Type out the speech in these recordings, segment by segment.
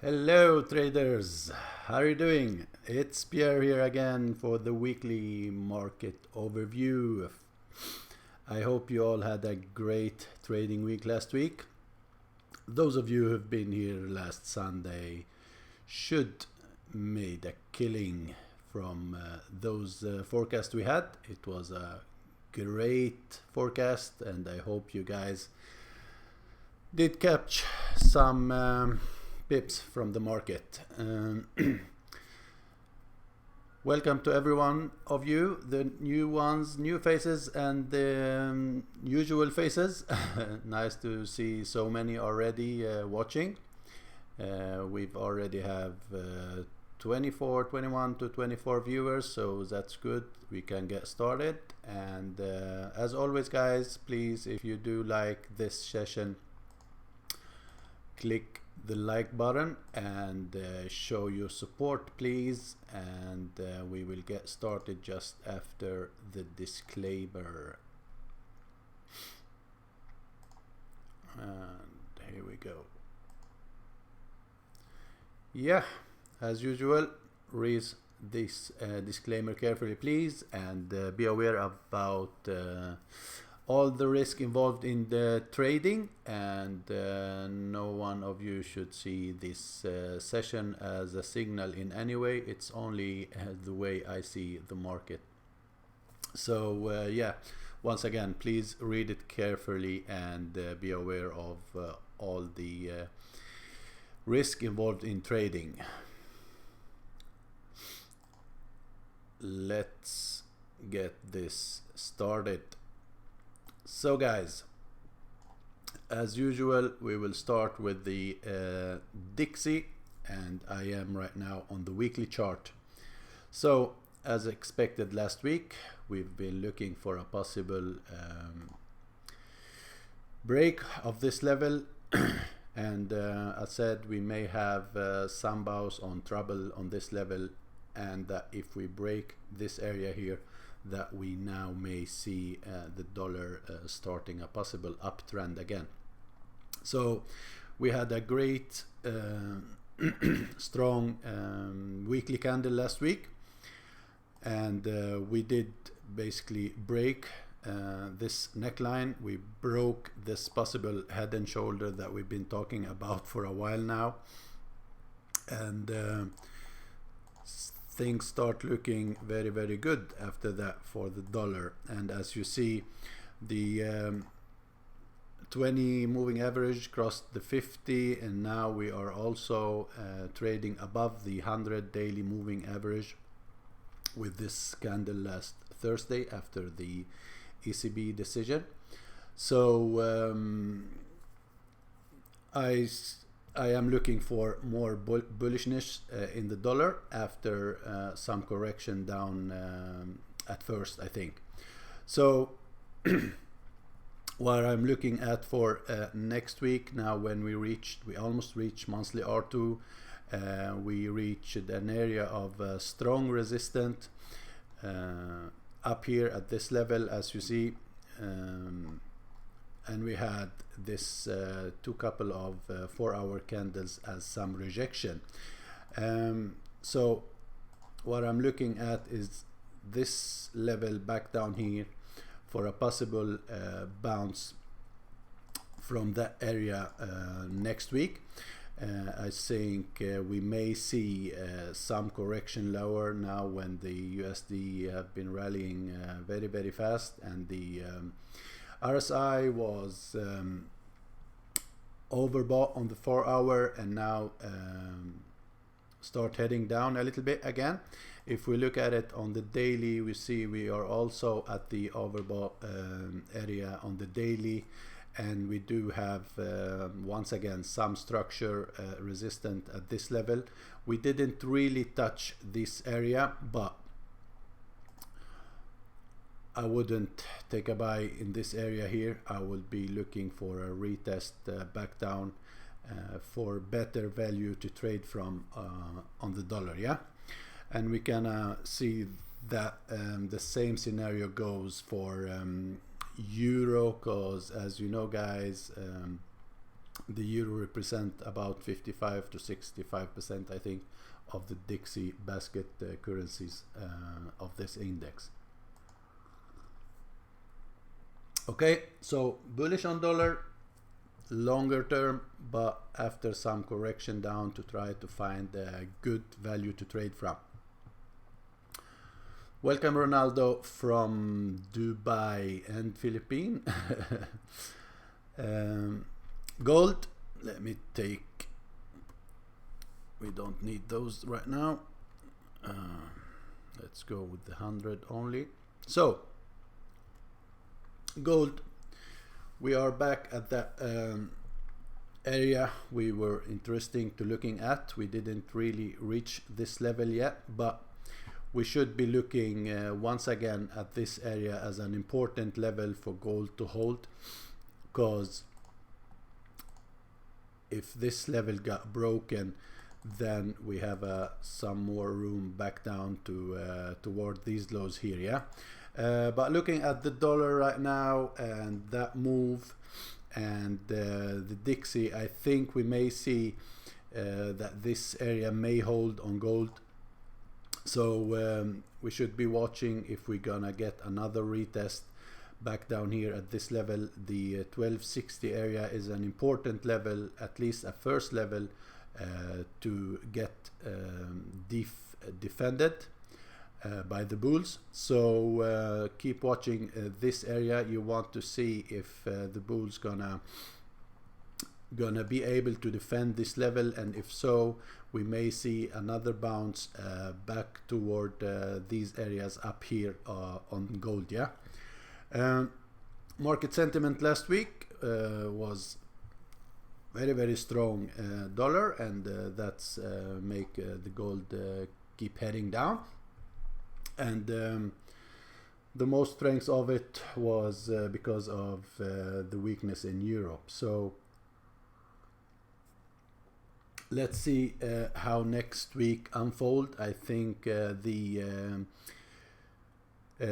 Hello traders, how are you doing? It's Pierre here again for the weekly market overview. I hope you all had a great trading week last week. Those of you who have been here last Sunday should made a killing from those forecasts we had. It was a great forecast and I hope you guys did catch some pips from the market. Welcome to every one of you, the new ones, new faces, and the usual faces. Nice to see so many already watching. We've already have 21 to 24 viewers, so that's good. We can get started. And as always, guys, please, if you do like this session, click the like button and show your support, please, and we will get started just after the disclaimer. And here we go. Yeah, as usual, read this disclaimer carefully, please, and be aware about all the risk involved in the trading, and no one of you should see this session as a signal in any way. It's only the way I see the market. So yeah, once again, please read it carefully and be aware of all the risk involved in trading. Let's get this started. So guys, as usual, we will start with the Dixie, and I am right now on the weekly chart. So as expected last week, we've been looking for a possible break of this level and I said we may have some bounce on trouble on this level, and that if we break this area here, that we now may see the dollar starting a possible uptrend again. So we had a great strong weekly candle last week, and we did basically break this neckline. We broke this possible head and shoulder that we've been talking about for a while now, and things start looking very, very good after that for the dollar. And as you see, the 20 moving average crossed the 50, and now we are also trading above the 100 daily moving average with this candle last Thursday after the ECB decision. So I am looking for more bullishness in the dollar after some correction down at first, I think. So what I'm looking at for next week, now when we almost reached monthly R2, we reached an area of strong resistance up here at this level, as you see, and we had this two couple of 4-hour candles as some rejection. So what I'm looking at is this level back down here for a possible bounce from that area next week. I think we may see some correction lower now when the USD have been rallying very, very fast, and the RSI was overbought on the 4-hour and now start heading down a little bit again. If we look at it on the daily, we see we are also at the overbought area on the daily, and we do have once again some structure resistant at this level. We didn't really touch this area, but I wouldn't take a buy in this area here. I will be looking for a retest back down for better value to trade from on the dollar. Yeah, and we can see that the same scenario goes for euro, because as you know, guys, the euro represent about 55 to 65%, I think, of the Dixie basket currencies of this index. Okay, so bullish on dollar longer term, but after some correction down to try to find a good value to trade from. Welcome Ronaldo from Dubai and Philippines. Gold, let me take, we don't need those right now. Let's go with the 100 only. So gold, we are back at that area we were interesting to looking at. We didn't really reach this level yet, but we should be looking once again at this area as an important level for gold to hold, because if this level got broken, then we have some more room back down to toward these lows here. Yeah. But looking at the dollar right now and that move and the Dixie, I think we may see that this area may hold on gold. So we should be watching if we're gonna get another retest back down here at this level. The 1260 area is an important level, at least a first level to get defended by the bulls. So keep watching this area. You want to see if the bulls gonna be able to defend this level, and if so, we may see another bounce back toward these areas up here on gold. Yeah. Market sentiment last week was very strong dollar, and that's make the gold keep heading down. And the most strength of it was because of the weakness in Europe. So let's see how next week unfold. I think the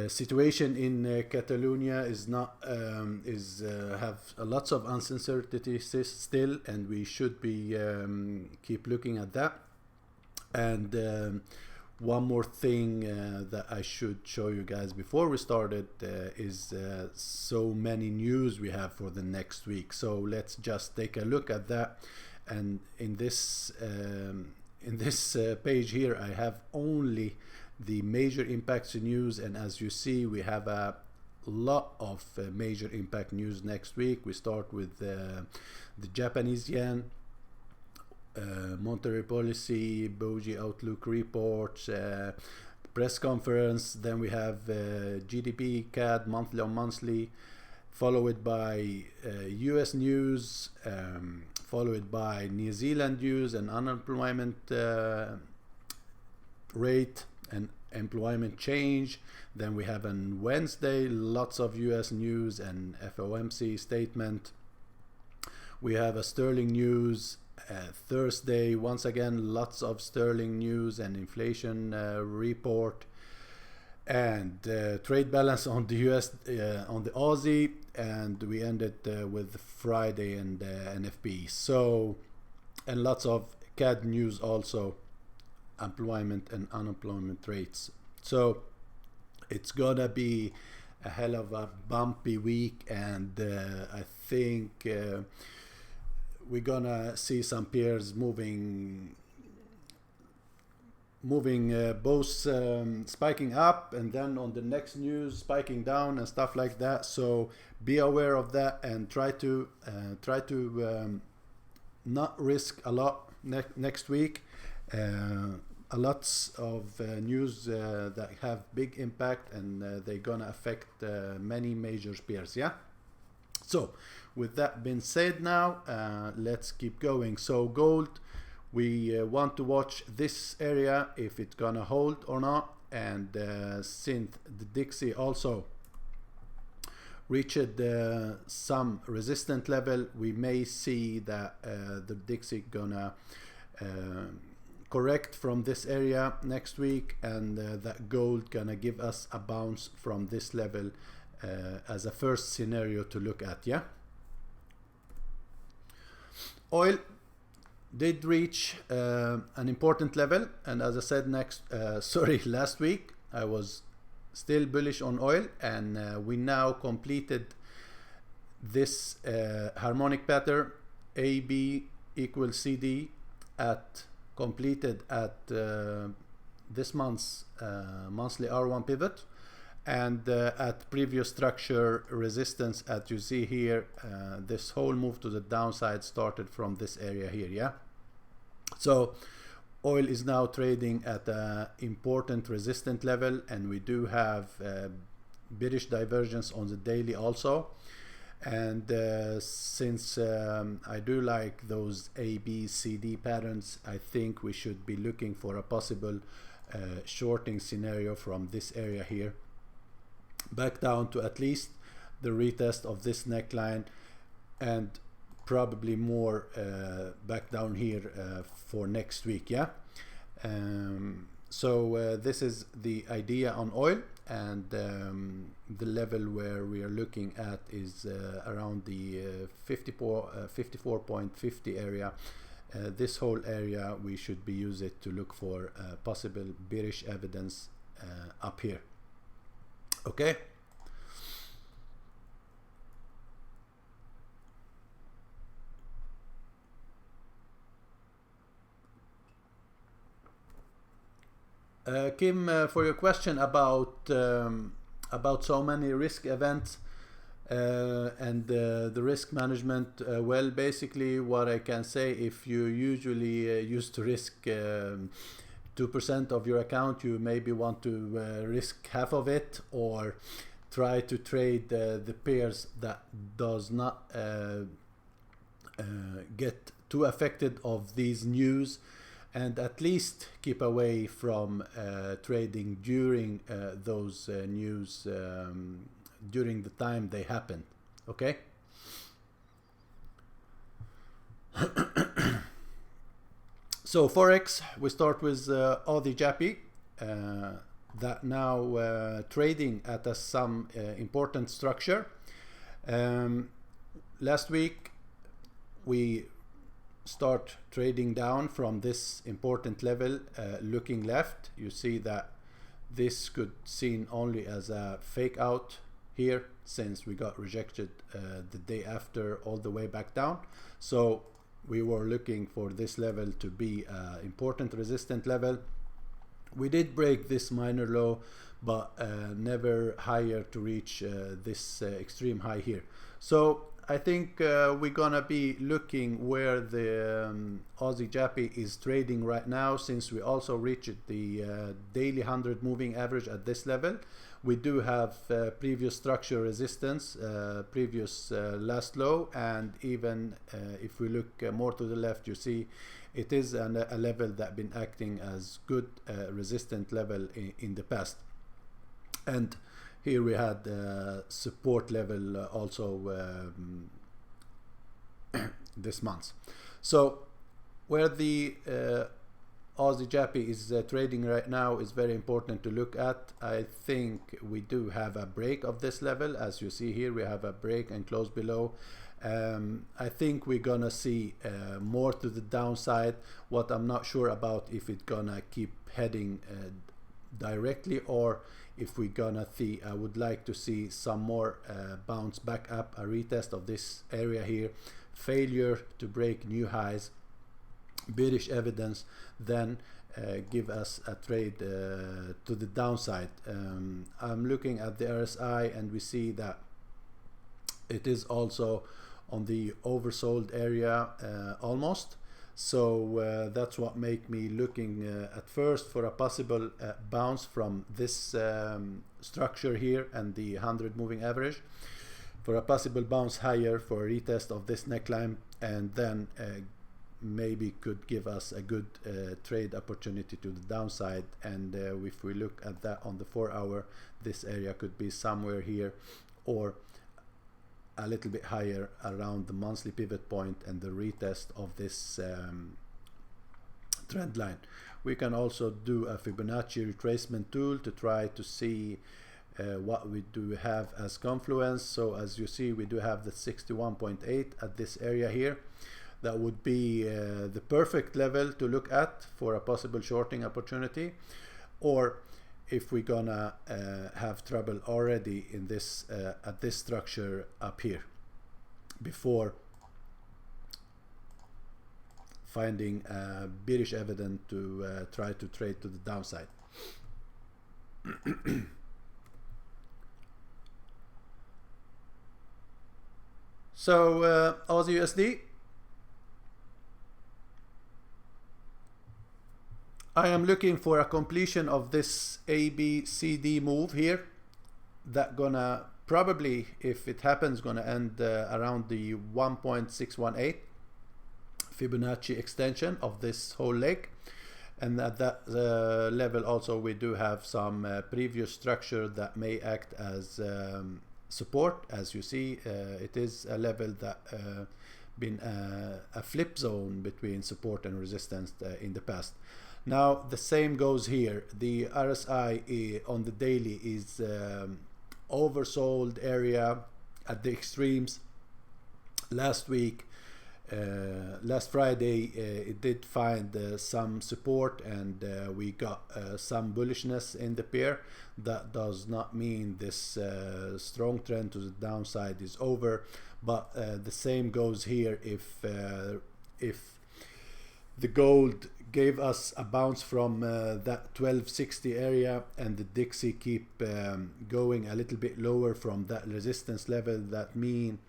situation in Catalonia is not have lots of uncertainty still, and we should be keep looking at that. And one more thing that I should show you guys before we started is so many news we have for the next week. So let's just take a look at that. And in this page here, I have only the major impacts news, and as you see, we have a lot of major impact news next week. We start with the Japanese yen, monetary policy, Boji outlook reports, press conference. Then we have GDP, CAD, monthly on monthly, followed by US news, followed by New Zealand news and unemployment rate and employment change. Then we have on Wednesday lots of US news and FOMC statement. We have a sterling news. Thursday, once again, lots of sterling news and inflation report, and trade balance on the US, on the Aussie, and we ended with Friday and NFP. So, and lots of CAD news also, employment and unemployment rates. So it's gonna be a hell of a bumpy week, and I think we're gonna see some pairs moving both spiking up, and then on the next news spiking down and stuff like that. So be aware of that, and try to not risk a lot next week. A lots of news that have big impact, and they're gonna affect many major pairs. Yeah. So with that being said, now let's keep going. So gold, we want to watch this area if it's gonna hold or not, and since the Dixie also reached some resistant level, we may see that the Dixie gonna correct from this area next week, and that gold gonna give us a bounce from this level as a first scenario to look at. Yeah. oil did reach an important level, and as I said last week I was still bullish on oil, and we now completed this harmonic pattern AB equals CD completed at this month's monthly R1 pivot, and at previous structure resistance, as you see here, this whole move to the downside started from this area here. Yeah, so oil is now trading at an important resistant level, and we do have bearish divergence on the daily also. And since I do like those A, B, C, D patterns, I think we should be looking for a possible shorting scenario from this area here, back down to at least the retest of this neckline, and probably more back down here for next week. Yeah, so this is the idea on oil, and the level where we are looking at is around the 54.50 area. This whole area we should be use it to look for possible bearish evidence up here. Okay. Kim, for your question about so many risk events and the risk management, well, basically what I can say, if you usually used to risk 2% of your account, you maybe want to risk half of it, or try to trade the pairs that does not get too affected of these news, and at least keep away from trading during those news during the time they happen. Okay. So Forex, we start with AUD GBP, that now trading at some important structure. Last week we start trading down from this important level, looking left. You see that this could seen only as a fake out here, since we got rejected the day after all the way back down. So we were looking for this level to be an important resistant level. We did break this minor low, but never higher to reach this extreme high here. So I think we're gonna be looking where the Aussie Jappy is trading right now, since we also reached the daily 100 moving average at this level. We do have previous structure resistance, previous last low, and even if we look more to the left, you see it is a level that been acting as good resistant level in the past. And here we had support level also this month. So where the Aussie Jappy is trading right now is very important to look at. I think we do have a break of this level. As you see here, we have a break and close below. I think we're gonna see more to the downside. What I'm not sure about, if it's gonna keep heading directly, or if we're gonna see, I would like to see some more bounce back up, a retest of this area here, failure to break new highs, bearish evidence, then give us a trade to the downside. I'm looking at the RSI, and we see that it is also on the oversold area almost. So that's what make me looking at first for a possible bounce from this structure here and the 100 moving average, for a possible bounce higher for a retest of this neckline, and then maybe could give us a good trade opportunity to the downside. And if we look at that on the 4-hour, this area could be somewhere here, or a little bit higher around the monthly pivot point and the retest of this trend line. We can also do a Fibonacci retracement tool to try to see what we do have as confluence. So as you see, we do have the 61.8 at this area here. that would be the perfect level to look at for a possible shorting opportunity, or if we're gonna have trouble already in this at this structure up here before finding bearish evidence to try to trade to the downside. So Aussie USD, I am looking for a completion of this ABCD move here that gonna probably, if it happens, gonna end around the 1.618 Fibonacci extension of this whole leg. And at that level also we do have some previous structure that may act as support. As you see, it is a level that been a flip zone between support and resistance in the past. Now the same goes here. The RSI on the daily is oversold area at the extremes. Last week, last Friday, it did find some support, and we got some bullishness in the pair. That does not mean this strong trend to the downside is over, but the same goes here. If the gold gave us a bounce from that 1260 area and the Dixie keep going a little bit lower from that resistance level, that mean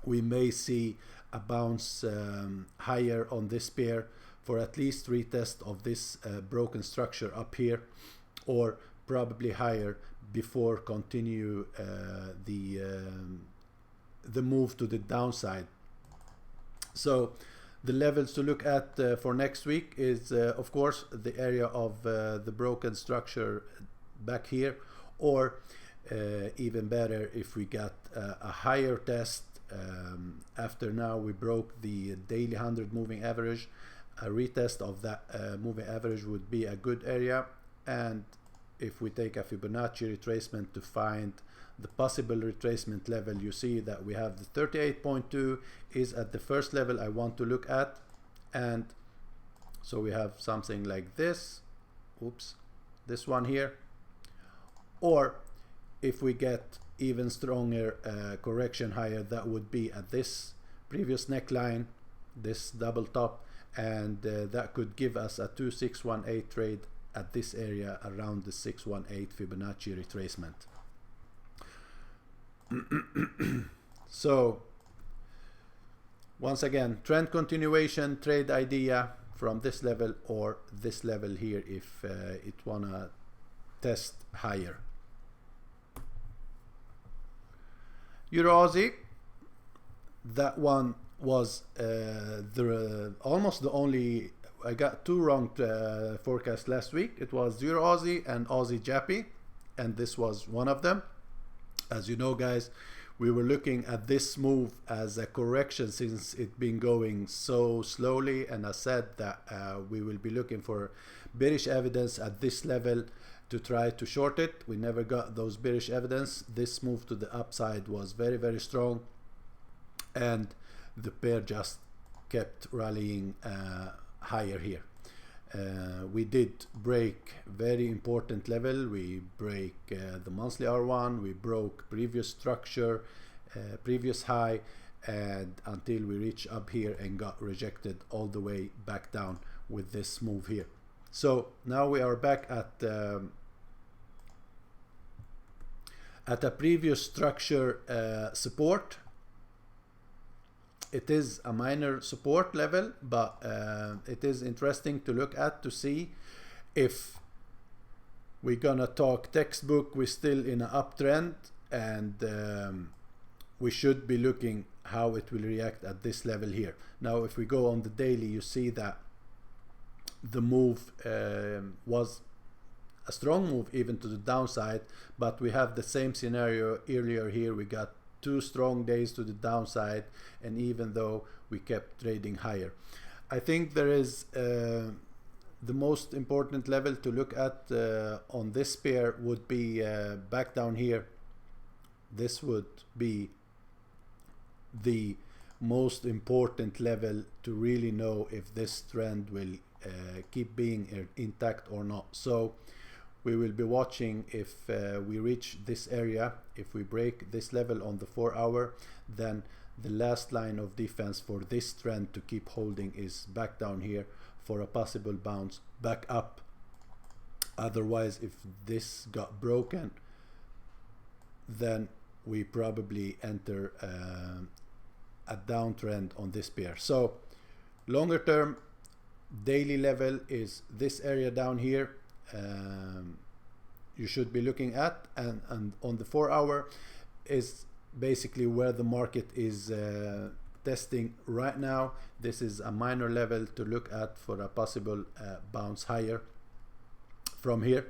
we may see a bounce higher on this pair for at least retest of this broken structure up here, or probably higher before continue the move to the downside. So the levels to look at for next week is of course the area of the broken structure back here, or even better if we got a higher test after now we broke the daily 100 moving average. A retest of that moving average would be a good area, and if we take a Fibonacci retracement to find the possible retracement level, you see that we have the 38.2 is at the first level I want to look at, and so we have something like this, oops, this one here. Or if we get even stronger correction higher, that would be at this previous neckline, this double top, and that could give us a 2618 trade at this area around the 618 Fibonacci retracement. So once again, trend continuation, trade idea from this level or this level here if it wanna test higher. Euro Aussie, that one was almost the only, I got two wrong forecasts last week. It was Euro Aussie and Aussie Jappy, and this was one of them. As you know guys, we were looking at this move as a correction since it's been going so slowly, and I said that we will be looking for bearish evidence at this level to try to short it. We never got those bearish evidence. This move to the upside was very, very strong, and the pair just kept rallying higher here. We did break very important level. We break the monthly R1, we broke previous structure, previous high, and until we reach up here and got rejected all the way back down with this move here. So now we are back at a previous structure support. It is a minor support level, but it is interesting to look at to see if we're gonna talk textbook. We're still in an uptrend, and we should be looking how it will react at this level here. Now if we go on the daily, you see that the move was a strong move even to the downside, but we have the same scenario earlier here. We got two strong days to the downside, and even though we kept trading higher, I think there is the most important level to look at on this pair would be back down here. This would be the most important level to really know if this trend will keep being intact or not. So we will be watching if we reach this area. If we break this level on the 4 hour, then the last line of defense for this trend to keep holding is back down here for a possible bounce back up. Otherwise, if this got broken, then we probably enter a downtrend on this pair. So longer term, daily level is this area down here. You should be looking at, and on the 4 hour is basically where the market is testing right now. This is a minor level to look at for a possible bounce higher from here.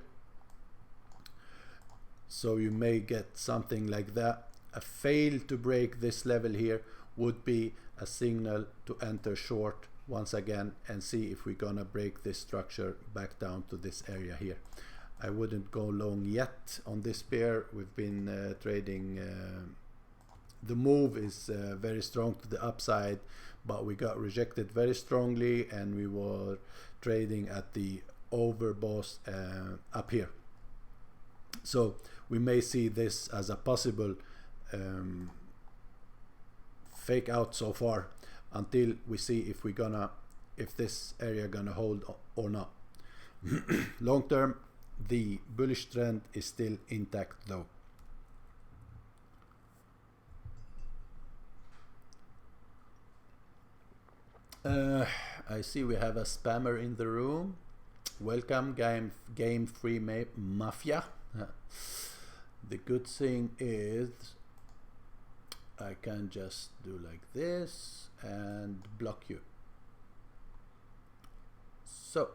So you may get something like that. A fail to break this level here would be a signal to enter short once again and see if we're gonna break this structure back down to this area here. I wouldn't go long yet on this pair. We've been trading, the move is very strong to the upside, but we got rejected very strongly and we were trading at the overbought up here. So we may see this as a possible fake out so far, until we see if this area gonna hold or not. Long term, the bullish trend is still intact though. I see we have a spammer in the room. Welcome, game free mafia. The good thing is I can just do like this and block you. So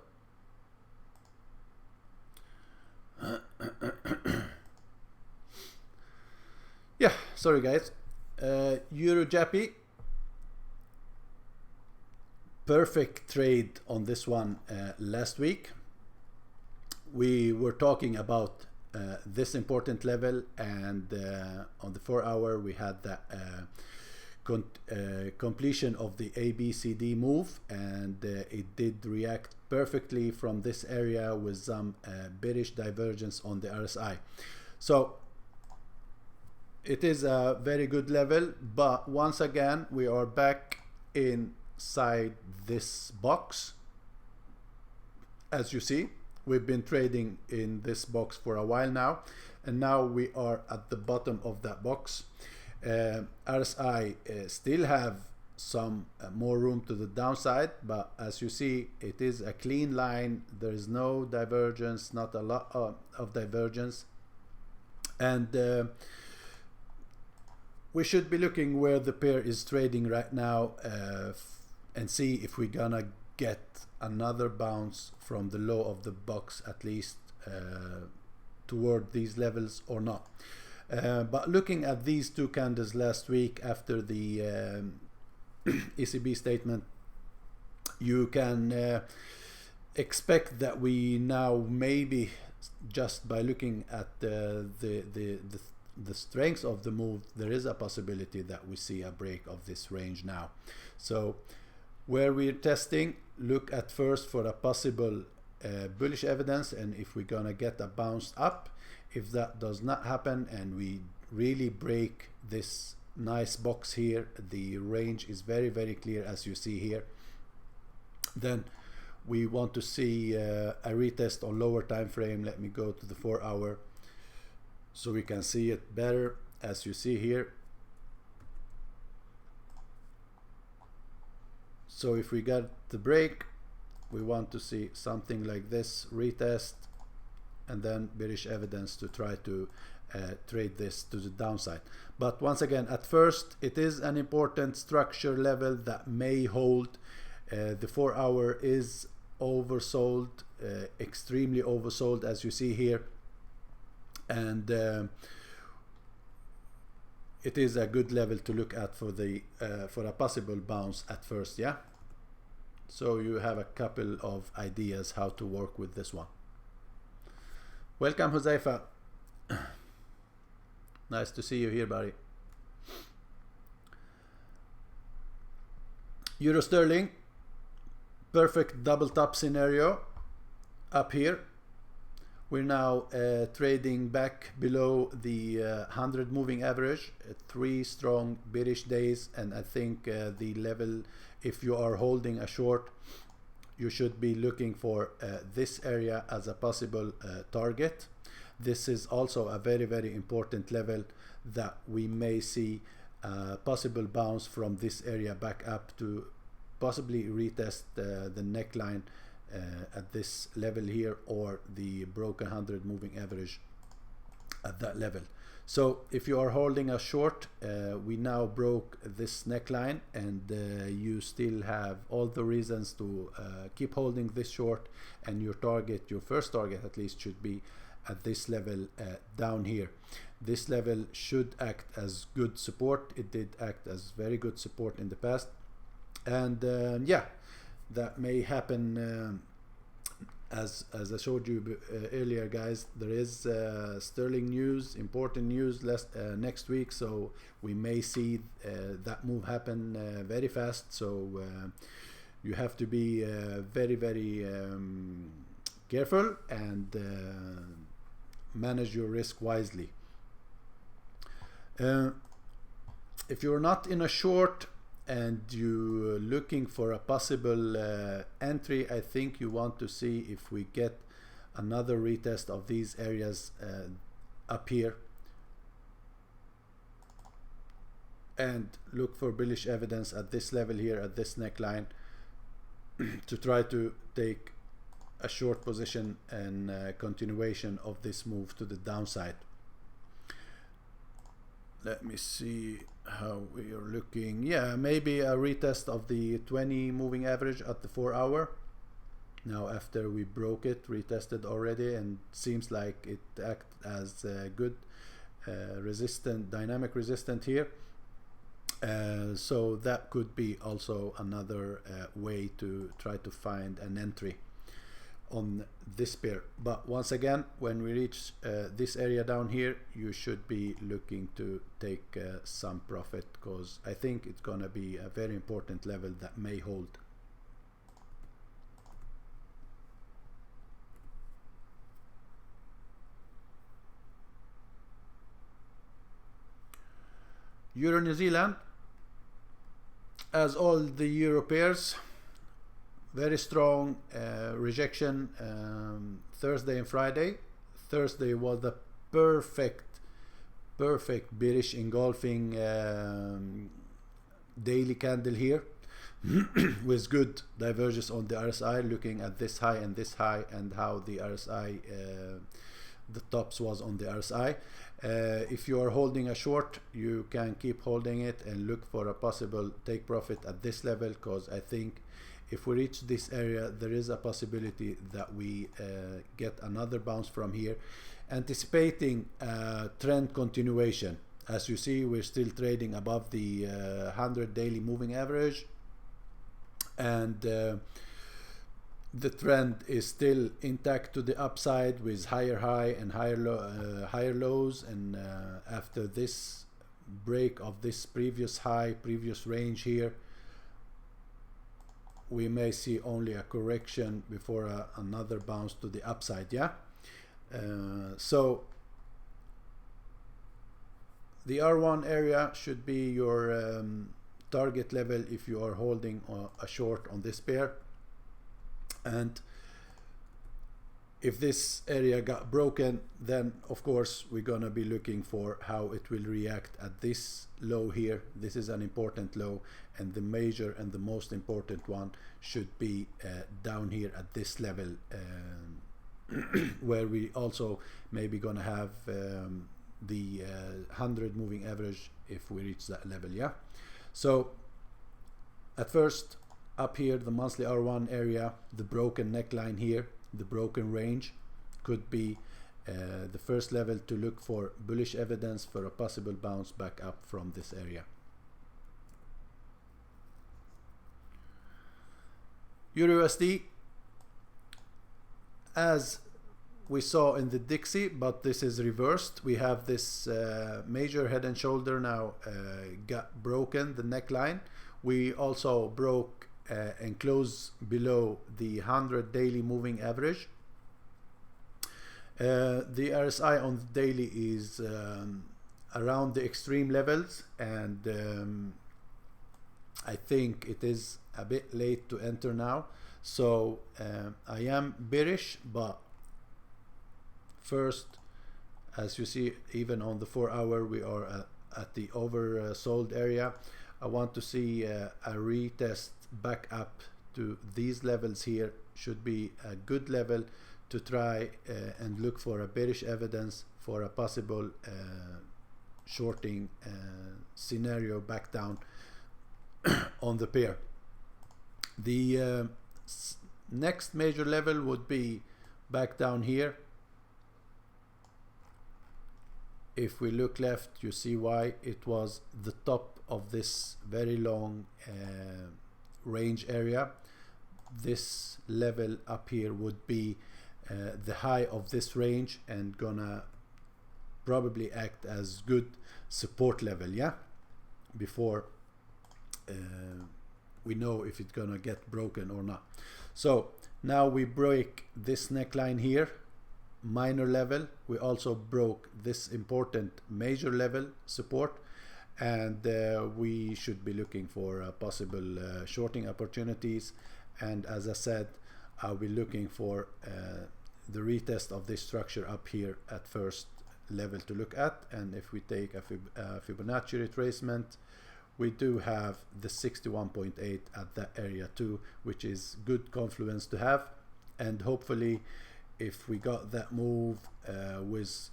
yeah, sorry guys. Euro Jappy, perfect trade on this one. Last week we were talking about this important level, and on the 4 hour we had the completion of the ABCD move, and it did react perfectly from this area with some bearish divergence on the RSI. So it is a very good level, but once again we are back inside this box. As you see, we've been trading in this box for a while now, and now we are at the bottom of that box. RSI still have some more room to the downside, but as you see, it is a clean line. There is no divergence, not a lot of divergence, and we should be looking where the pair is trading right now and see if we're gonna get another bounce from the low of the box, at least toward these levels or not. But looking at these two candles last week after the ECB statement, you can expect that we now, maybe just by looking at the strength of the move, there is a possibility that we see a break of this range now. So where we're testing, look at first for a possible bullish evidence, and if we're gonna get a bounce up. If that does not happen and we really break this nice box here, the range is very, very clear as you see here, then we want to see a retest on lower time frame. Let me go to the 4 hour so we can see it better. As you see here, so if we got the break, we want to see something like this retest, and then bearish evidence to try to trade this to the downside. But once again, at first, it is an important structure level that may hold. The 4 hour is oversold, extremely oversold, as you see here, and it is a good level to look at for the for a possible bounce at first. Yeah, so you have a couple of ideas how to work with this one. Welcome, Joseifa. Nice to see you here, buddy. Euro sterling, perfect double top scenario up here. We're now trading back below the 100 moving average, 3 strong bearish days, and I think the level, if you are holding a short, you should be looking for this area as a possible target. This is also a very, very important level that we may see a possible bounce from this area back up to possibly retest the neckline at this level here, or the broken 100 moving average at that level. So if you are holding a short, we now broke this neckline, and you still have all the reasons to keep holding this short, and your target, your first target at least, should be at this level down here. This level should act as good support. It did act as very good support in the past, and yeah, that may happen as I showed you earlier, guys. There is sterling news, important news next week, so we may see that move happen very fast. So you have to be very, very careful and manage your risk wisely. If you're not in a short and you're looking for a possible entry, I think you want to see if we get another retest of these areas up here, and look for bullish evidence at this level here, at this neckline, to try to take a short position and continuation of this move to the downside. Let me see how we are looking. Yeah, maybe a retest of the 20 moving average at the 4 hour. Now after we broke it, retested already, and seems like it acts as a good resistant, dynamic resistant here. So that could be also another way to try to find an entry on this pair. But once again, when we reach this area down here, you should be looking to take some profit, because I think it's gonna be a very important level that may hold. Euro New Zealand, as all the Euro pairs, very strong rejection Thursday and Friday. Thursday was the perfect bearish engulfing daily candle here with good divergence on the RSI, looking at this high and this high, and how the RSI, the tops was on the RSI. If you are holding a short, you can keep holding it and look for a possible take profit at this level, because I think if we reach this area, there is a possibility that we get another bounce from here, anticipating trend continuation. As you see, we're still trading above the 100 daily moving average, and the trend is still intact to the upside, with higher high and higher lows. And after this break of this previous high, previous range here, we may see only a correction before another bounce to the upside. Yeah, so the R1 area should be your target level if you are holding a short on this pair. And if this area got broken, then of course we're gonna be looking for how it will react at this low here. This is an important low, and the major and the most important one should be down here at this level, where we also maybe gonna have the 100 moving average if we reach that level. Yeah, so at first, up here, the monthly R1 area, the broken neckline here, the broken range, could be the first level to look for bullish evidence for a possible bounce back up from this area. Euro USD, as we saw in the Dixie, but this is reversed. We have this major head and shoulder now got broken, the neckline. we also broke and closed below the 100 daily moving average. The RSI on the daily is around the extreme levels, and I think it is a bit late to enter now. So I am bearish, but first, as you see, even on the 4-hour, we are at the oversold area. I want to see a retest back up to these levels here. Should be a good level to try and look for a bearish evidence for a possible shorting scenario back down on the pair. The next major level would be back down here. If we look left, you see why it was the top of this very long range area. This level up here would be the high of this range and gonna probably act as good support level, yeah, before we know if it's gonna get broken or not. So now we break this neckline here, minor level. We also broke this important major level support, and we should be looking for possible shorting opportunities. And as I said, I'll be looking for the retest of this structure up here at first level to look at. And if we take a Fibonacci retracement, we do have the 61.8 at that area too, which is good confluence to have. And hopefully, if we got that move with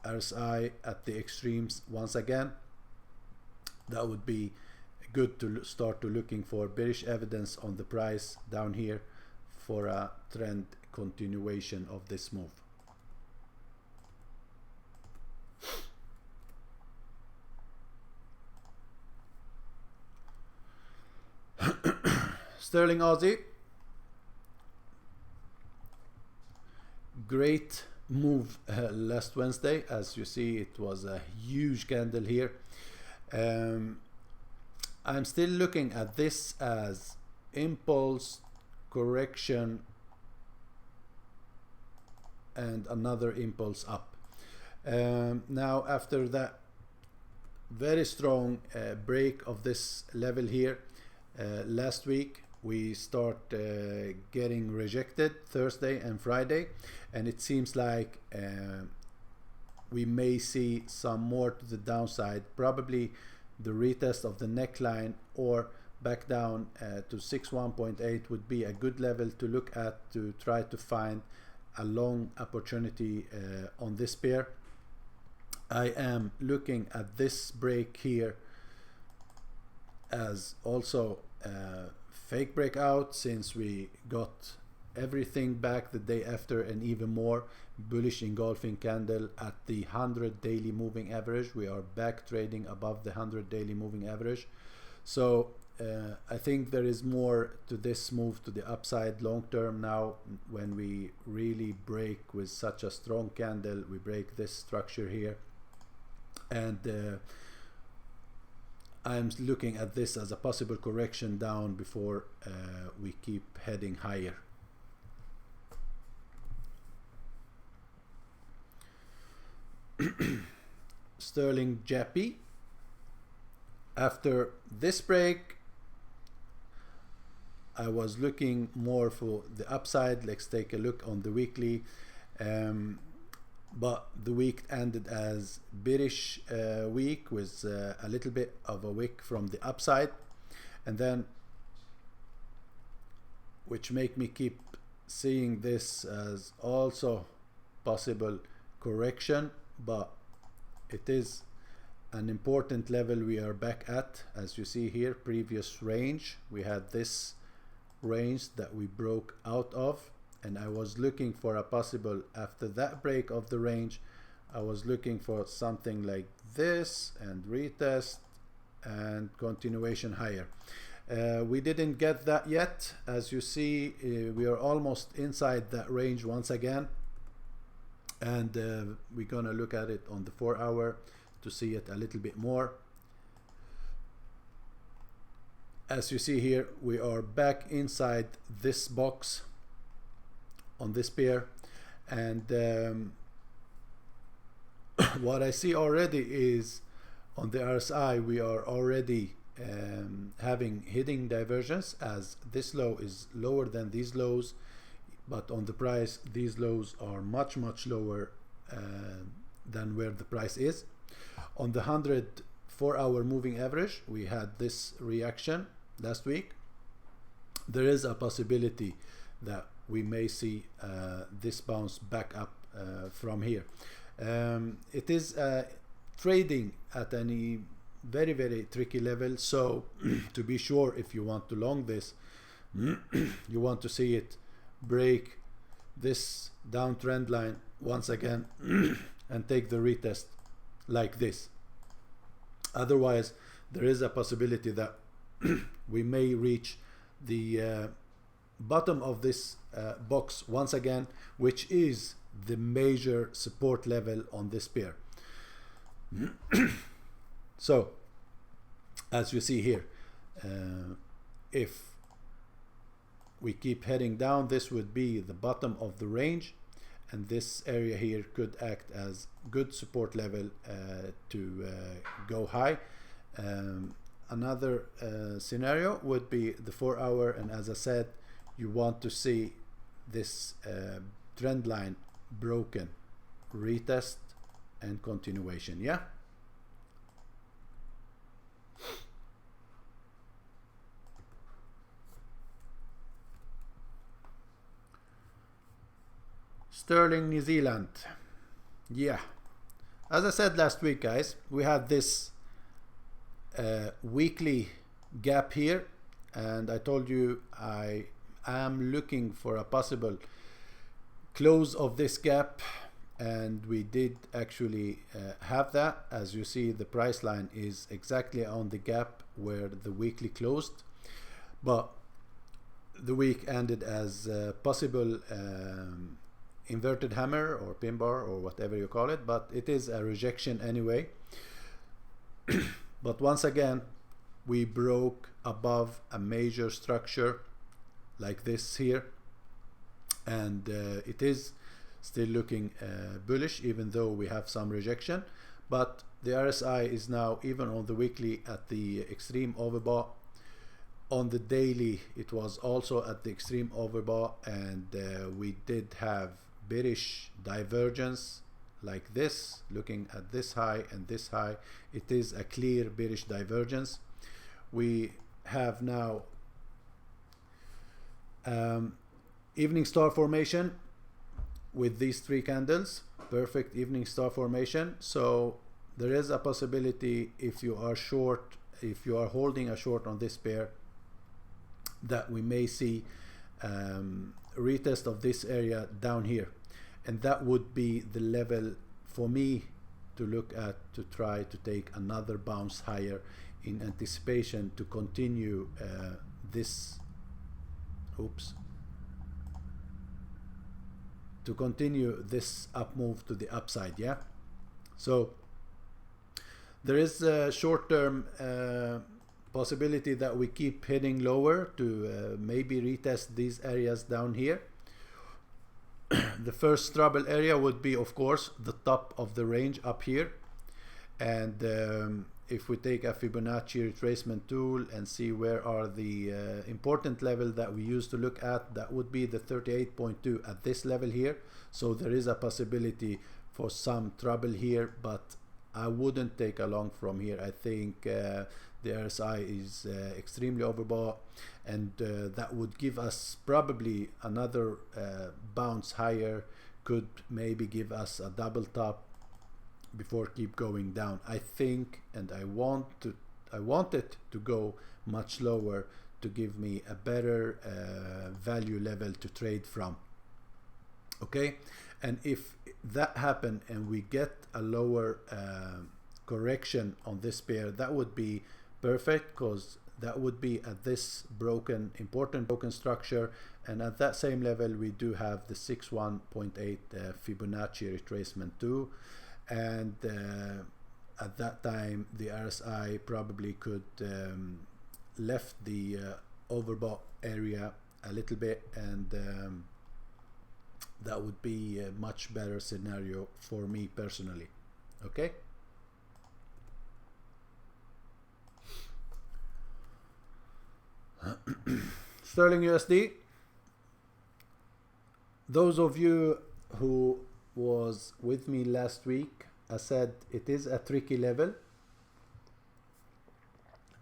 RSI at the extremes once again, that would be good to start to looking for bearish evidence on the price down here for a trend continuation of this move. Sterling Aussie, great move last Wednesday. As you see, it was a huge candle here. I'm still looking at this as impulse, correction, and another impulse up. Now after that very strong break of this level here last week, we start getting rejected Thursday and Friday, and it seems like we may see some more to the downside, probably the retest of the neckline or back down to 61.8 would be a good level to look at to try to find a long opportunity on this pair. I am looking at this break here as also fake breakout, since we got everything back the day after and even more bullish engulfing candle at the 100 daily moving average. We are back trading above the 100 daily moving average. So I think there is more to this move to the upside long term now. When we really break with such a strong candle, we break this structure here, and I'm looking at this as a possible correction down before we keep heading higher. Sterling JPY, after this break, I was looking more for the upside. Let's take a look on the weekly. But the week ended as bearish week with a little bit of a wick from the upside, and then which make me keep seeing this as also possible correction, but it is an important level we are back at. As you see here, previous range, we had this range that we broke out of, and I was looking for a possible, after that break of the range, I was looking for something like this and retest and continuation higher. We didn't get that yet. As you see, we are almost inside that range once again, and we're gonna look at it on the 4-hour to see it a little bit more. as you see here, we are back inside this box on this pair, and what I see already is on the RSI we are already having hidden divergence, as this low is lower than these lows, but on the price these lows are much lower than where the price is. On the 104-hour moving average, we had this reaction last week. There is a possibility that we may see this bounce back up from here. It is trading at any very tricky level, so to be sure, if you want to long this, you want to see it break this downtrend line once again and take the retest like this. Otherwise, there is a possibility that we may reach the bottom of this box once again, which is the major support level on this pair. So as you see here, if we keep heading down, this would be the bottom of the range, and this area here could act as good support level to go high. Another scenario would be the 4-hour, and as I said, you want to see this trend line broken, retest and continuation. Yeah. Sterling New Zealand. Yeah, as I said last week, guys, we had this weekly gap here, and I told you I am looking for a possible close of this gap, and we did actually have that. As you see, the price line is exactly on the gap where the weekly closed, but the week ended as possible inverted hammer or pin bar or whatever you call it, but it is a rejection anyway. But once again, we broke above a major structure like this here, and it is still looking bullish, even though we have some rejection. But the RSI is now, even on the weekly, at the extreme overbought. On the daily, it was also at the extreme overbought, and we did have bearish divergence like this. Looking at this high and this high, it is a clear bearish divergence. We have now evening star formation with these three candles, perfect evening star formation. So there is a possibility, if you are short, if you are holding a short on this pair, that we may see retest of this area down here, and that would be the level for me to look at, to try to take another bounce higher in anticipation to continue this up move to the upside. Yeah, so there is a short-term possibility that we keep heading lower to maybe retest these areas down here. The first trouble area would be, of course, the top of the range up here, and if we take a Fibonacci retracement tool and see where are the important level that we used to look at, that would be the 38.2 at this level here. So there is a possibility for some trouble here, but I wouldn't take a long from here. I think the RSI is extremely overbought, and that would give us probably another bounce higher, could maybe give us a double top before keep going down. I think, and I want it to go much lower to give me a better value level to trade from. Okay, and if that happen and we get a lower correction on this pair, that would be perfect, because that would be at this important broken structure, and at that same level we do have the 61.8 Fibonacci retracement too, and at that time the RSI probably could left the overbought area a little bit, and that would be a much better scenario for me personally. Okay. Sterling USD. Those of you who was with me last week, I said it is a tricky level,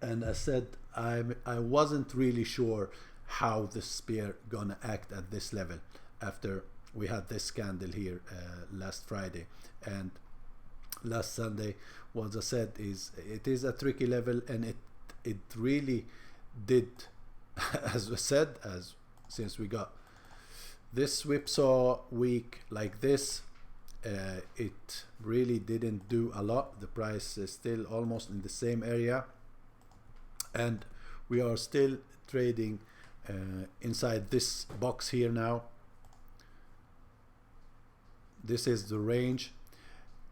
and I said I wasn't really sure how the spear gonna act at this level after we had this candle here last Friday and last Sunday. What I said is it is a tricky level, and it really did, as I said, since we got this whipsaw week like this, it really didn't do a lot. The price is still almost in the same area, and we are still trading inside this box here now. This is the range,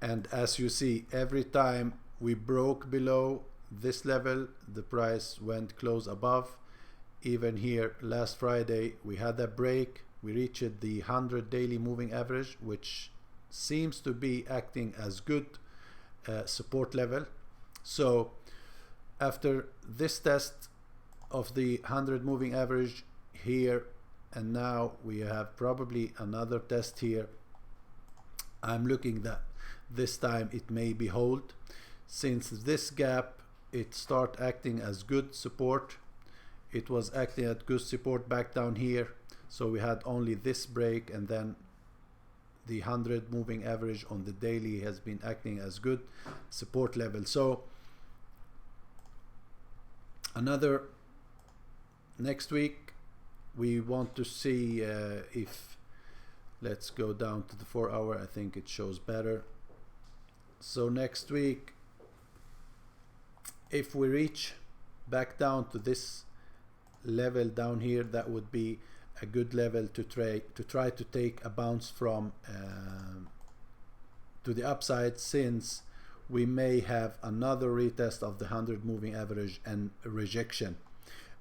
and as you see, every time we broke below this level, the price went close above. Even here last Friday we had a break, we reached the 100 daily moving average, which seems to be acting as good support level. So after this test of the 100 moving average here, and now we have probably another test here, I'm looking that this time it may be hold. Since this gap, it start acting as good support. It was acting at good support back down here, so we had only this break, and then the 100 moving average on the daily has been acting as good support level. So another next week we want to see if, let's go down to the 4 hour, I think it shows better. So next week, if we reach back down to this level down here, that would be a good level to try to take a bounce from to the upside, since we may have another retest of the 100 moving average and rejection.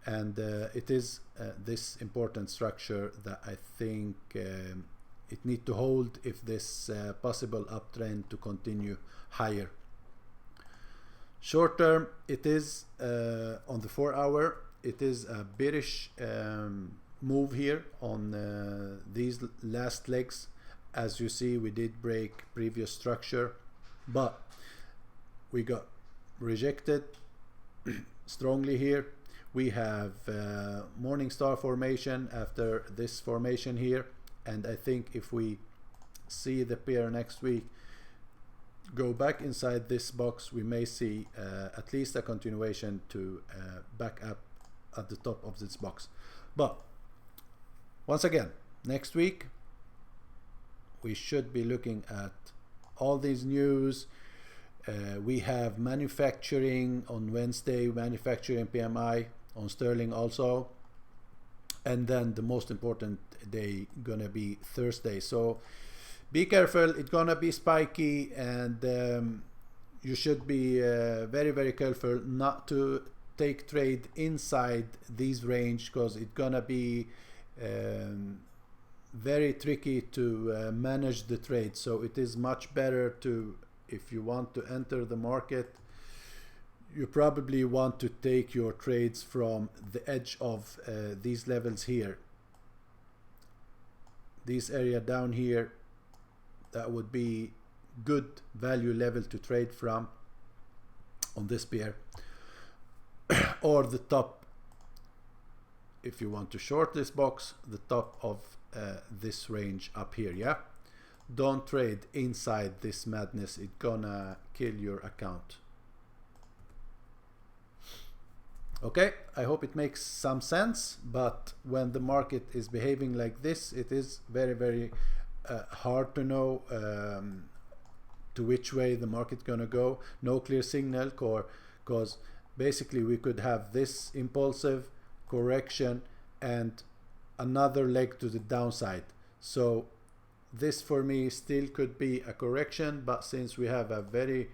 And it is this important structure that I think it need to hold if this possible uptrend to continue higher. Short term, it is on the 4 hour, it is a bearish move here on these last legs. As you see, we did break previous structure, but we got rejected strongly here. We have morning star formation after this formation here, and I think if we see the pair next week go back inside this box, we may see at least a continuation to back up at the top of this box. But once again, next week we should be looking at all these news. We have manufacturing on Wednesday, manufacturing PMI on sterling also, and then the most important day gonna be Thursday. So be careful, it's gonna be spiky, and you should be very careful not to take trade inside these range, because it's gonna be very tricky to manage the trade. So it is much better to, if you want to enter the market, you probably want to take your trades from the edge of these levels here, this area down here. That would be good value level to trade from on this pair, or the top, if you want to short this box, the top of this range up here. Yeah, don't trade inside this madness, it's gonna kill your account. Okay, I hope it makes some sense, but when the market is behaving like this, it is very hard to know to which way the market's gonna go. No clear signal, because basically we could have this impulsive correction and another leg to the downside. So this for me still could be a correction, but since we have a very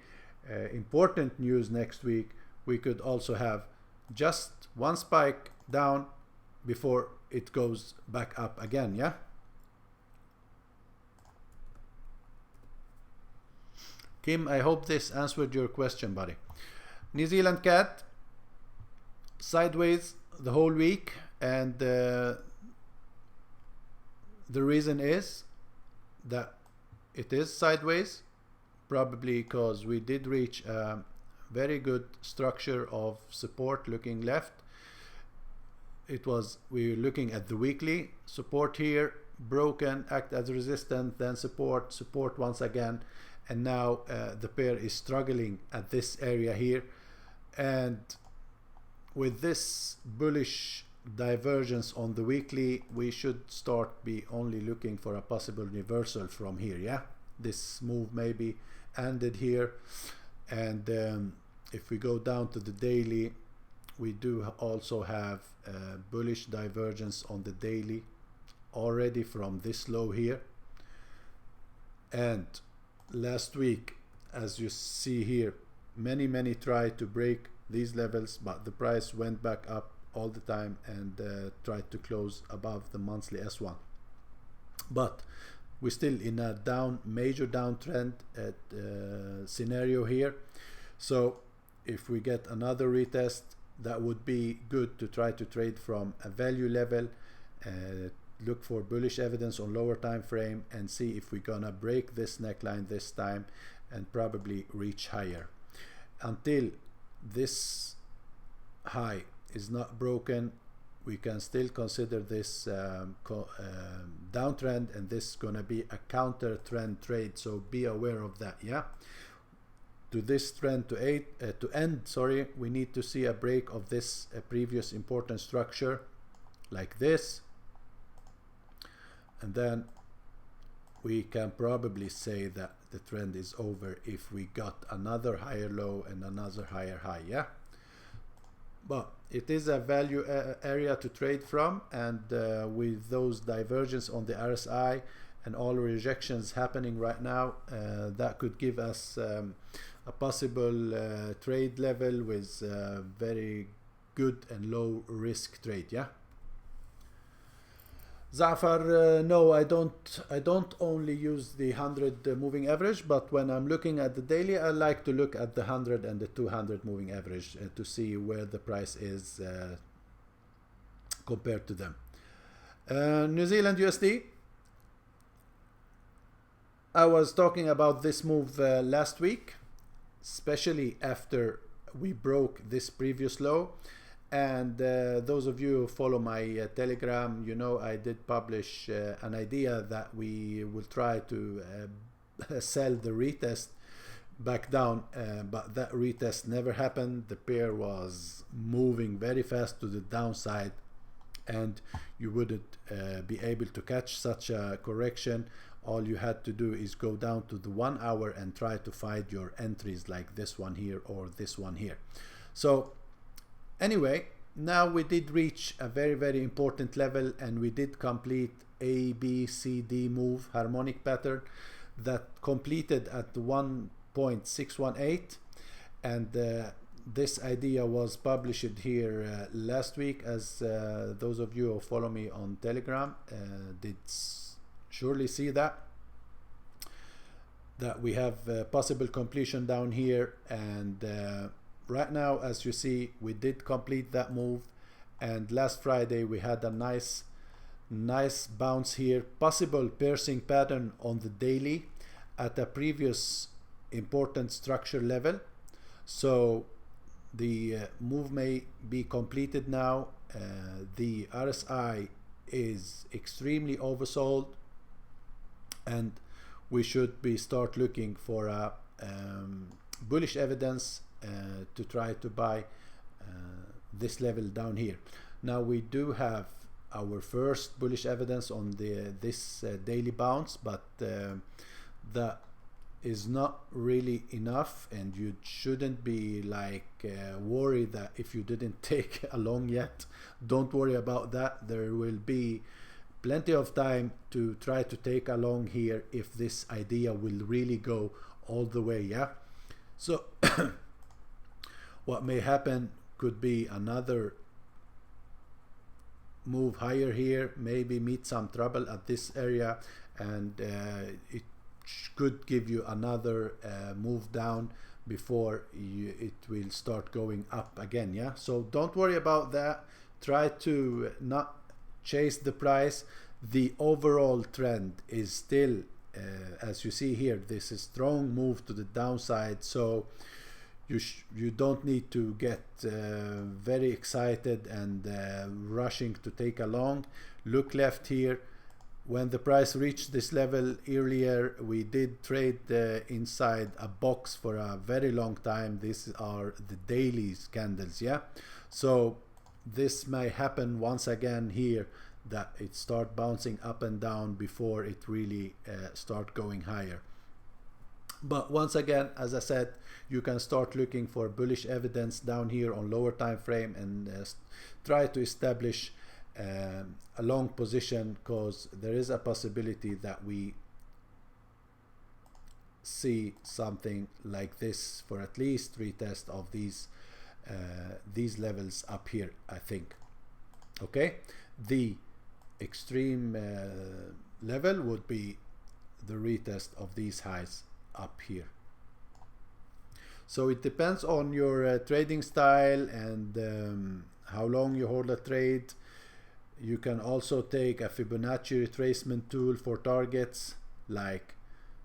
important news next week, we could also have just one spike down before it goes back up again. Yeah, Kim, I hope this answered your question, buddy. New Zealand CAD sideways the whole week, and the reason is that it is sideways probably because we did reach a very good structure of support looking left. We were looking at the weekly support here, broken, act as resistance, then support once again, and now the pair is struggling at this area here. And with this bullish divergence on the weekly, we should start be only looking for a possible reversal from here. Yeah, this move maybe ended here, and if we go down to the daily, we do also have bullish divergence on the daily already from this low here. And last week, as you see here, many tried to break these levels, but the price went back up all the time and tried to close above the monthly S1. But we're still in a major downtrend scenario here. So if we get another retest, that would be good to try to trade from a value level, look for bullish evidence on lower time frame, and see if we're gonna break this neckline this time and probably reach higher. Until this high is not broken, we can still consider this downtrend, and this is gonna be a counter trend trade, so be aware of that. Yeah, to this trend to end, sorry, we need to see a break of this previous important structure like this, and then we can probably say that the trend is over if we got another higher low and another higher high. Yeah, but it is a value area to trade from, and with those divergence on the RSI and all rejections happening right now, that could give us a possible trade level with very good and low risk trade. Yeah, Zafar, no, I don't only use the 100 moving average, but when I'm looking at the daily, I like to look at the 100 and the 200 moving average to see where the price is compared to them. New Zealand USD, I was talking about this move last week, especially after we broke this previous low. And those of you who follow my Telegram, you know I did publish an idea that we will try to sell the retest back down, but that retest never happened. The pair was moving very fast to the downside, and you wouldn't be able to catch such a correction. All you had to do is go down to the 1 hour and try to find your entries like this one here or this one here. So anyway, now we did reach a very important level, and we did complete A, B, C, D move harmonic pattern that completed at 1.618, and this idea was published here last week, as those of you who follow me on Telegram did surely see that we have possible completion down here. And right now, as you see, we did complete that move, and last Friday we had a nice bounce here, possible piercing pattern on the daily at a previous important structure level. So the move may be completed now. The RSI is extremely oversold, and we should be start looking for a bullish evidence to try to buy this level down here. Now we do have our first bullish evidence on this daily bounce, but that is not really enough, and you shouldn't be like worried that if you didn't take a long yet. Don't worry about that. There will be plenty of time to try to take a long here if this idea will really go all the way. Yeah, so what may happen could be another move higher here, maybe meet some trouble at this area, and it could give you another move down before it will start going up again. Yeah, so don't worry about that. Try to not chase the price. The overall trend is still, as you see here, this is strong move to the downside, so you don't need to get very excited and rushing to take a long. Look left here. When the price reached this level earlier, we did trade inside a box for a very long time. These are the daily candles, yeah. So this may happen once again here, that it start bouncing up and down before it really start going higher. But once again, as I said, you can start looking for bullish evidence down here on lower time frame and try to establish a long position, because there is a possibility that we see something like this for at least retest of these levels up here, I think. Okay, the extreme level would be the retest of these highs up here. So it depends on your trading style and how long you hold a trade. You can also take a Fibonacci retracement tool for targets, like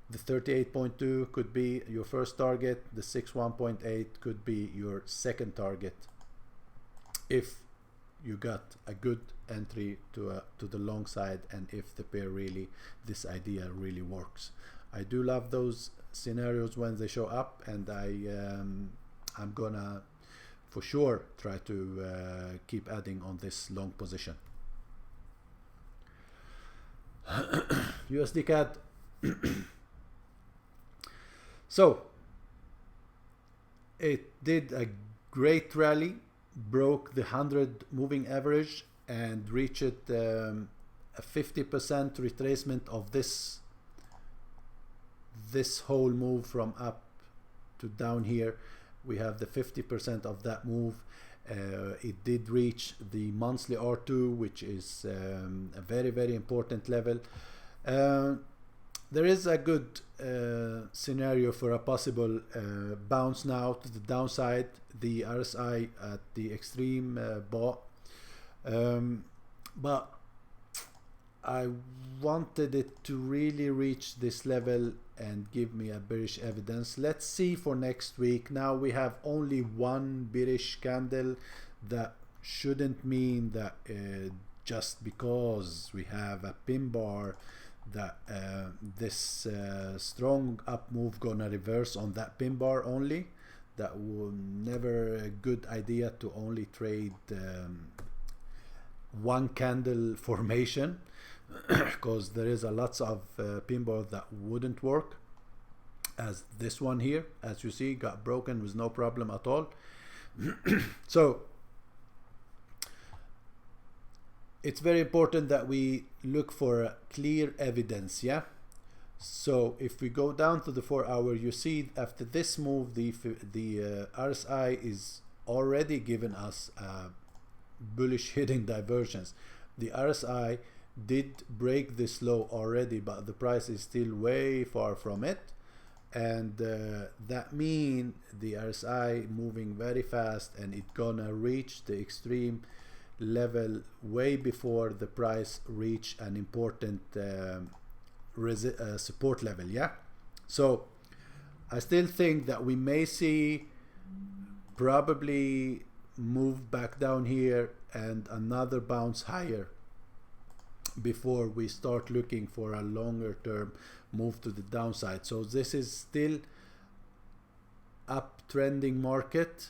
the 38.2 could be your first target, the 61.8 could be your second target, if you got a good entry to the long side, and if the pair really, this idea really works. I do love those scenarios when they show up, and I'm gonna for sure try to keep adding on this long position. USD CAD. So it did a great rally, broke the 100 moving average and reached a 50% retracement of this whole move from up to down here. We have the 50% of that move. It did reach the monthly R2, which is a very important level. There is a good scenario for a possible bounce now to the downside. The RSI at the extreme bought, but I wanted it to really reach this level and give me a bearish evidence. Let's see for next week. Now we have only one bearish candle. That shouldn't mean that just because we have a pin bar that this strong up move gonna reverse on that pin bar only. That will never a good idea to only trade one candle formation, because there is a lots of pin bar that wouldn't work, as this one here, as you see, got broken with no problem at all. So it's very important that we look for clear evidence, yeah. So if we go down to the 4 hour, you see after this move the RSI is already given us bullish hidden divergence. The RSI did break this low already, but the price is still way far from it, and that means the RSI moving very fast, and it gonna reach the extreme level way before the price reach an important support level, yeah. So I still think that we may see probably move back down here and another bounce higher before we start looking for a longer term move to the downside. So this is still uptrending market,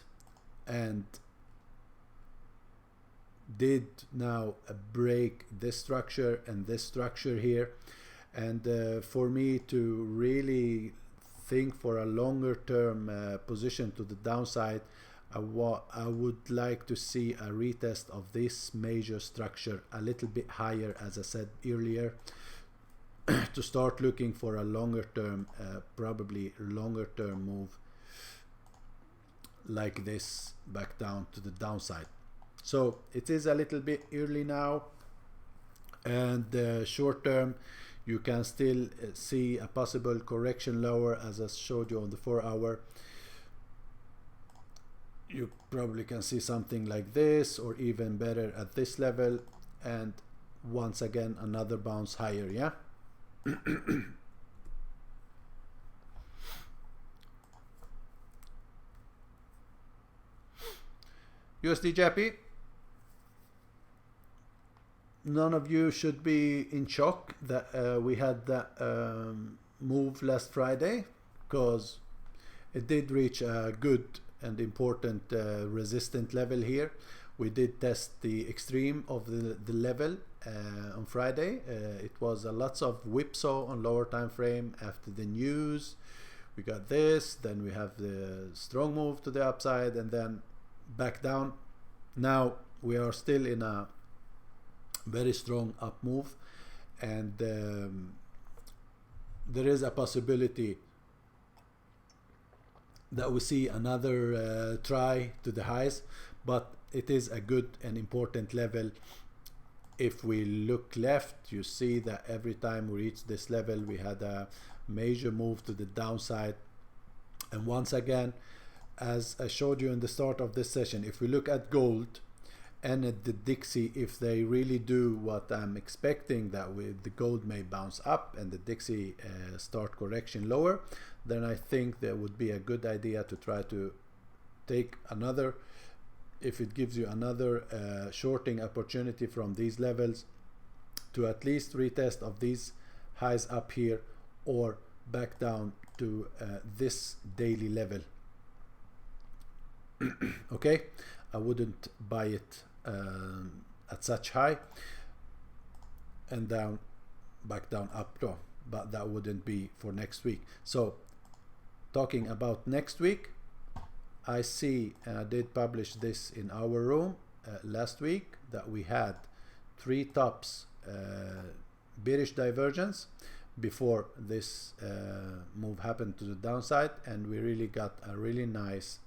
and did now break this structure and this structure here, and for me to really think for a longer term position to the downside, I would like to see a retest of this major structure a little bit higher, as I said earlier, to start looking for a longer term, probably longer term move like this back down to the downside. So it is a little bit early now, and short term you can still see a possible correction lower, as I showed you on the 4-hour. You probably can see something like this, or even better at this level, and once again another bounce higher. Yeah. USD JPY, none of you should be in shock that we had that move last Friday, because it did reach a good and important resistant level here. We did test the extreme of the level on Friday. It was a lots of whipsaw on lower time frame after the news. We got this, then we have the strong move to the upside, and then back down. Now we are still in a very strong up move, and there is a possibility that we see another try to the highs, but it is a good and important level. If we look left, you see that every time we reach this level we had a major move to the downside. And once again, as I showed you in the start of this session, if we look at gold and at the Dixie, if they really do what I'm expecting, that the gold may bounce up and the Dixie start correction lower, then I think there would be a good idea to try to take another, if it gives you another shorting opportunity from these levels, to at least retest of these highs up here, or back down to this daily level. Okay, I wouldn't buy it at such high, and down, back down, up, no, but that wouldn't be for next week. So talking about next week, I see, and I did publish this in our room last week, that we had 3 tops bearish divergence before this move happened to the downside, and we really got a really nice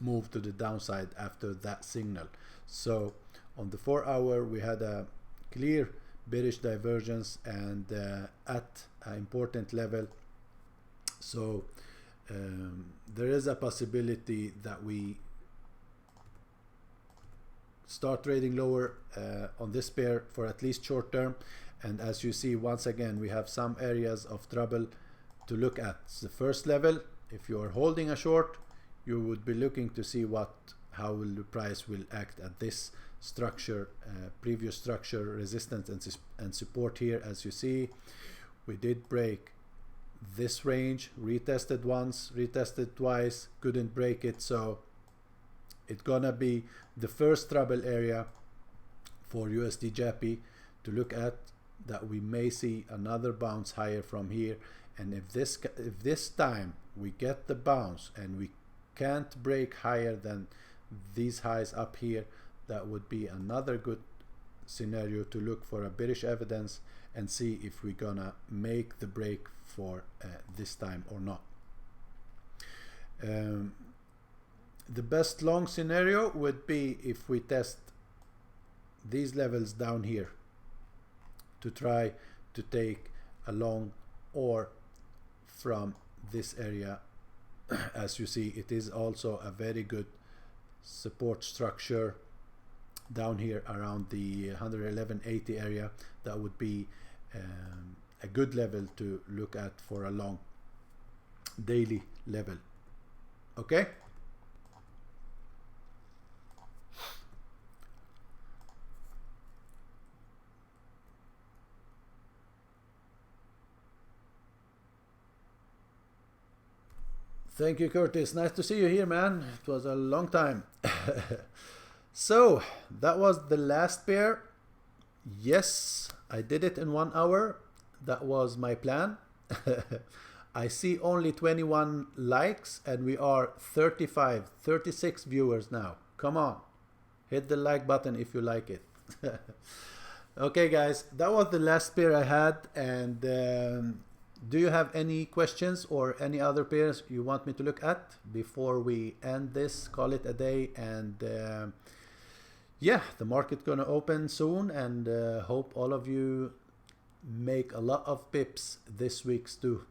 move to the downside after that signal. So on the 4-hour we had a clear bearish divergence, and at an important level. So there is a possibility that we start trading lower on this pair for at least short term. And as you see, once again, we have some areas of trouble to look at. The first level, if you are holding a short, you would be looking to see how the price will act at this structure, previous structure, resistance and support here. As you see, we did break this range, retested once, retested twice, couldn't break it. So it's gonna be the first trouble area for USD JPY to look at, that we may see another bounce higher from here. And if this time we get the bounce and we can't break higher than these highs up here, that would be another good scenario to look for a bearish evidence and see if we're gonna make the break for this time or not. The best long scenario would be if we test these levels down here to try to take a long, or from this area. As you see, it is also a very good support structure down here around the 111.80 area. That would be a good level to look at for a long daily level. Okay. Thank you, Curtis. Nice to see you here, man. It was a long time. So that was the last pair. Yes, I did it in 1 hour. That was my plan. I see only 21 likes and we are 36 viewers now. Come on, hit the like button if you like it. Okay guys, that was the last pair I had, and Do you have any questions or any other pairs you want me to look at before we end this, call it a day? And yeah, the market's gonna open soon, and hope all of you make a lot of pips this week too.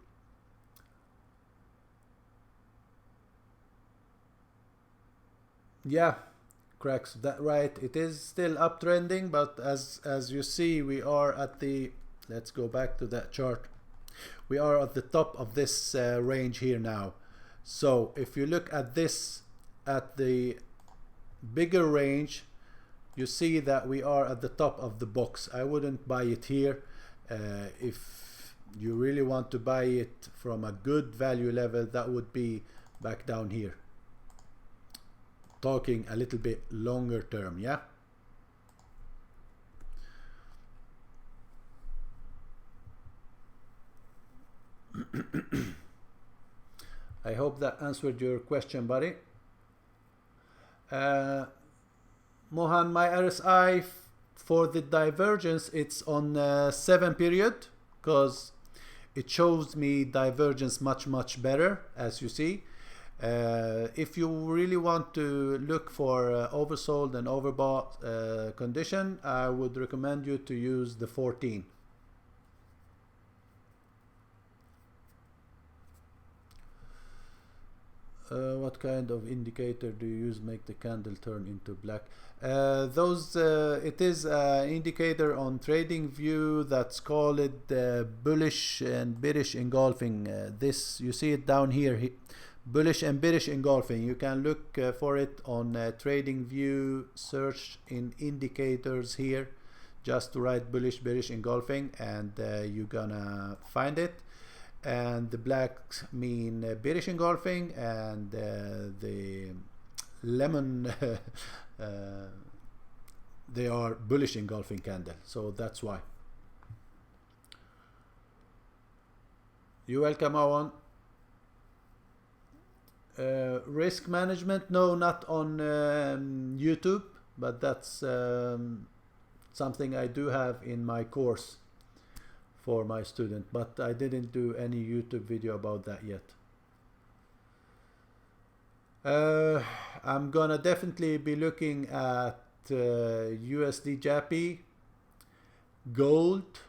Yeah, cracks that right. It is still uptrending, but as you see, we are at the, let's go back to that chart. We are at the top of this range here now. So if you look at this at the bigger range, you see that we are at the top of the box. I wouldn't buy it here. If you really want to buy it from a good value level, that would be back down here. Talking a little bit longer term, yeah. I hope that answered your question, buddy. Mohan, my RSI for the divergence, it's on 7 period, because it shows me divergence much better, as you see. If you really want to look for oversold and overbought condition, I would recommend you to use the 14. What kind of indicator do you use make the candle turn into black? It is an indicator on trading view that's called bullish and bearish engulfing. This, you see it down here, bullish and bearish engulfing. You can look for it on trading view, search in indicators here, just to write bullish bearish engulfing, and you're gonna find it. And the blacks mean bearish engulfing, and the lemon they are bullish engulfing candle, so that's why. You're welcome, Awan. Risk management, no, not on YouTube, but that's something I do have in my course for my student, but I didn't do any YouTube video about that yet. I'm gonna definitely be looking at USD JPY, gold,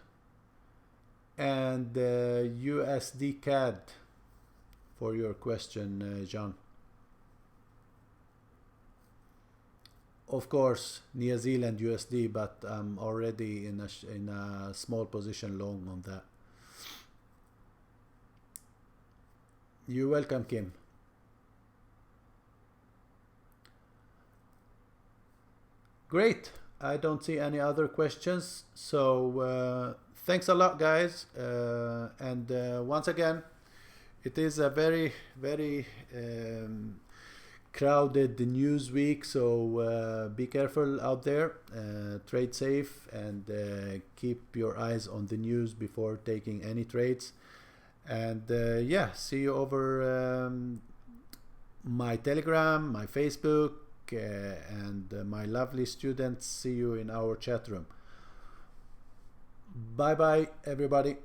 and USD CAD for your question, John. Of course, New Zealand USD, but I'm already in a small position long on that. You're welcome, Kim. Great. I don't see any other questions. So thanks a lot, guys. And once again, it is a very crowded news week, so be careful out there, trade safe, and keep your eyes on the news before taking any trades. And yeah, see you over my Telegram, my Facebook, and my lovely students. See you in our chat room. Bye bye, everybody.